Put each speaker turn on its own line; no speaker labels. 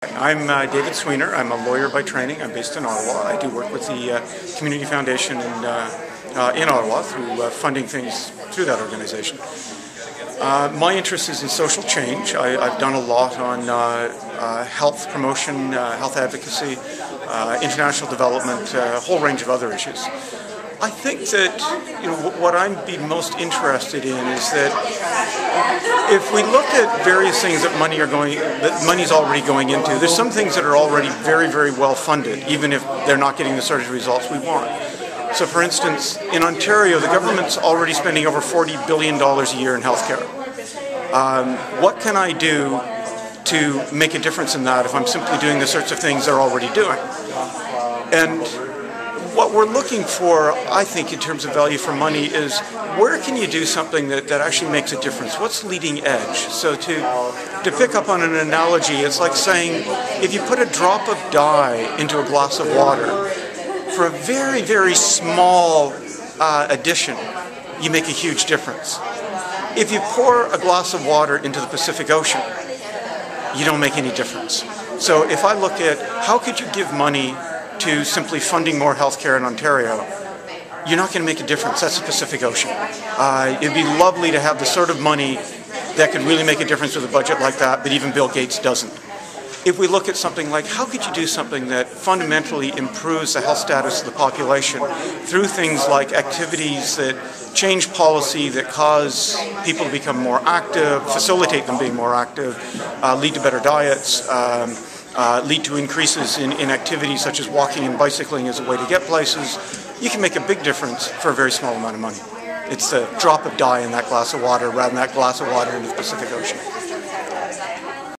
I'm David Sweanor. I'm a lawyer by training. I'm based in Ottawa. I do work with the Community Foundation in Ottawa through funding things through that organization. My interest is in social change. I've done a lot on health promotion, health advocacy, international development, a whole range of other issues. I think that what I'd be most interested in is that if we look at various things that money's already going into, there's some things that are already very, very well funded, even if they're not getting the sort of results we want. So, for instance, in Ontario, the government's already spending over $40 billion a year in healthcare. What can I do to make a difference in that if I'm simply doing the sorts of things they're already doing? And what we're looking for, I think, in terms of value for money is where can you do something that actually makes a difference? What's leading edge? So to pick up on an analogy, it's like saying if you put a drop of dye into a glass of water, for a very, very small addition, you make a huge difference. If you pour a glass of water into the Pacific Ocean, you don't make any difference. So if I look at how could you give money to simply funding more healthcare in Ontario, you're not going to make a difference. That's the Pacific Ocean. It'd be lovely to have the sort of money that could really make a difference with a budget like that, but even Bill Gates doesn't. If we look at something like how could you do something that fundamentally improves the health status of the population through things like activities that change policy, that cause people to become more active, facilitate them being more active, lead to better diets, lead to increases in activities such as walking and bicycling as a way to get places, you can make a big difference for a very small amount of money. It's the drop of dye in that glass of water rather than that glass of water in the Pacific Ocean.